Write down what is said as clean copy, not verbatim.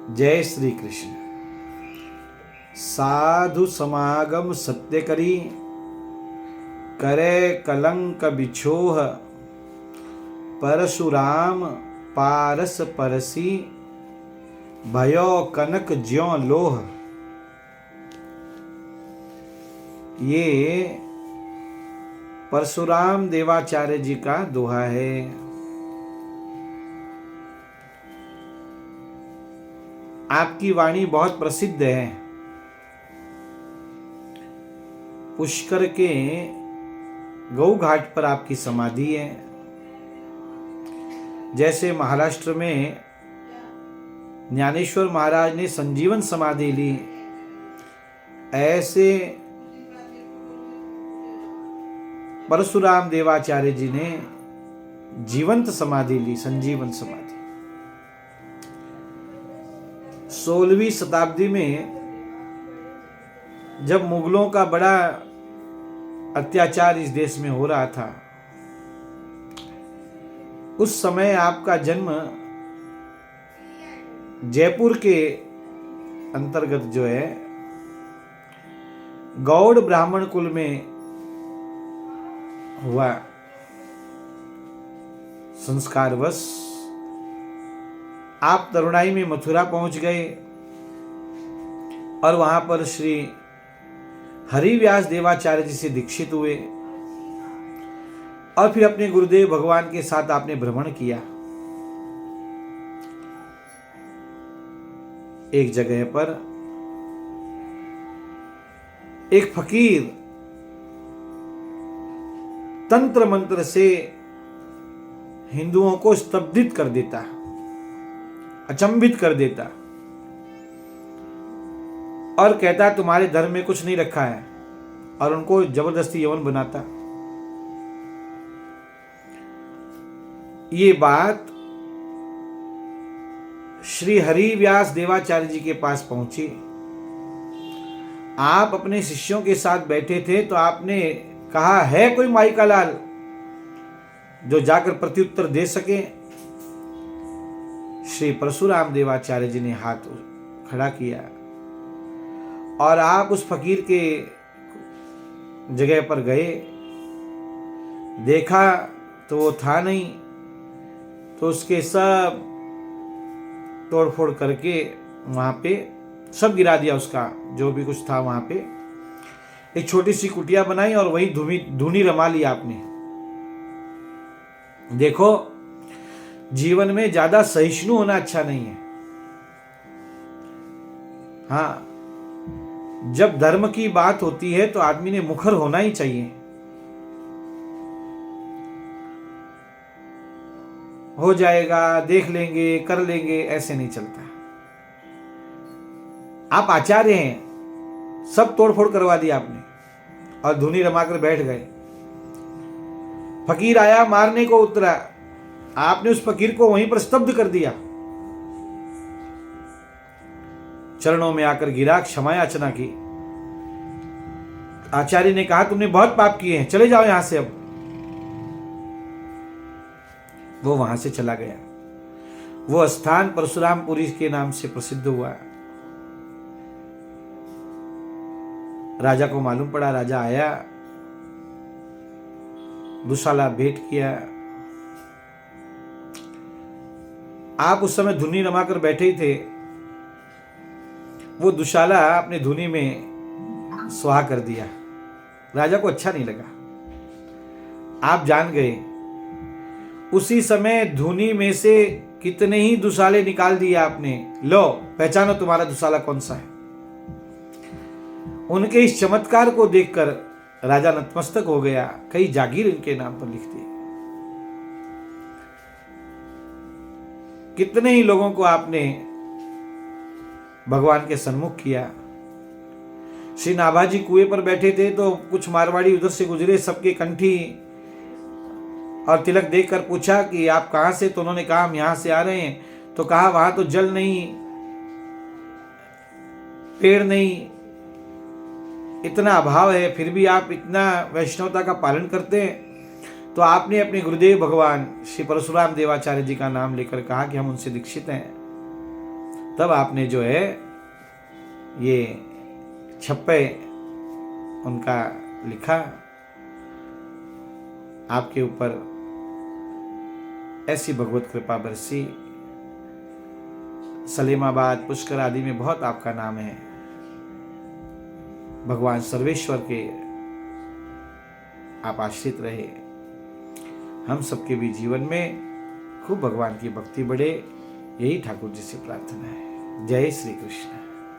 जय श्री कृष्ण। साधु समागम सत्य करी, करे कलंक बिछोह, परशुराम पारस परसी, भयो कनक ज्यों लोह। ये परशुराम देवाचार्य जी का दोहा है। आपकी वाणी बहुत प्रसिद्ध है। पुष्कर के गौ घाट पर आपकी समाधि है। जैसे महाराष्ट्र में ज्ञानेश्वर महाराज ने संजीवन समाधि ली, ऐसे परशुराम देवाचार्य जी ने जीवंत समाधि ली, संजीवन समाधि। 16वीं शताब्दी में जब मुगलों का बड़ा अत्याचार इस देश में हो रहा था, उस समय आपका जन्म जयपुर के अंतर्गत जो है गौड़ ब्राह्मण कुल में हुआ। संस्कारवश आप तरुणाई में मथुरा पहुंच गए और वहां पर श्री हरिव्यास देवाचार्य जी से दीक्षित हुए और फिर अपने गुरुदेव भगवान के साथ आपने भ्रमण किया। एक जगह पर एक फकीर तंत्र मंत्र से हिंदुओं को स्तब्धित कर देता, अचंभित कर देता और कहता तुम्हारे धर्म में कुछ नहीं रखा है, और उनको जबरदस्ती यवन बनाता। ये बात श्री हरिव्यास देवाचार्य जी के पास पहुंची। आप अपने शिष्यों के साथ बैठे थे तो आपने कहा, है कोई माई का लाल जो जाकर प्रत्युत्तर दे सके? श्री परशुराम देवाचार्य जी ने हाथ खड़ा किया और आप उस फकीर के जगह पर गए। देखा तो वो था नहीं, तो उसके सब तोड़फोड़ करके वहां पे सब गिरा दिया। उसका जो भी कुछ था वहां पे एक छोटी सी कुटिया बनाई और वही धूनी रमा ली आपने। देखो, जीवन में ज्यादा सहिष्णु होना अच्छा नहीं है। हाँ, जब धर्म की बात होती है तो आदमी ने मुखर होना ही चाहिए। हो जाएगा, देख लेंगे, कर लेंगे, ऐसे नहीं चलता। आप आचार्य हैं, सब तोड़फोड़ करवा दिया आपने और धुनी रमाकर बैठ गए। फकीर आया, मारने को उतरा, आपने उस फकीर को वहीं पर स्तब्ध कर दिया। चरणों में आकर गिरा, क्षमा याचना की। आचार्य ने कहा तुमने बहुत पाप किए हैं, चले जाओ यहां से अब। वो वहां से चला गया। वो स्थान परशुरामपुरी के नाम से प्रसिद्ध हुआ। राजा को मालूम पड़ा, राजा आया, दुशाला भेंट किया। आप उस समय धुनी रमाकर बैठे ही थे। वो दुशाला अपने धुनी में स्वाहा कर दिया। राजा को अच्छा नहीं लगा, आप जान गए। उसी समय धुनी में से कितने ही दुशाले निकाल दिए आपने। लो, पहचानो तुम्हारा दुशाला कौन सा है। उनके इस चमत्कार को देखकर राजा नतमस्तक हो गया। कई जागीर इनके नाम पर लिख दी। कितने ही लोगों को आपने भगवान के सन्मुख किया। श्री नाभाजी कुएं पर बैठे थे तो कुछ मारवाड़ी उधर से गुजरे, सबके कंठी और तिलक देखकर पूछा कि आप कहां से? तो उन्होंने कहा हम यहां से आ रहे हैं। तो कहा वहां तो जल नहीं, पेड़ नहीं, इतना अभाव है, फिर भी आप इतना वैष्णवता का पालन करते हैं। तो आपने अपने गुरुदेव भगवान श्री परशुराम देवाचार्य जी का नाम लेकर कहा कि हम उनसे दीक्षित हैं। तब आपने जो है ये छप्पे उनका लिखा, आपके ऊपर ऐसी भगवत कृपा बरसी। सलेमाबाद, पुष्कर आदि में बहुत आपका नाम है। भगवान सर्वेश्वर के आप आश्रित रहे। हम सबके भी जीवन में खूब भगवान की भक्ति बढ़े, यही ठाकुर जी से प्रार्थना है। जय श्री कृष्ण।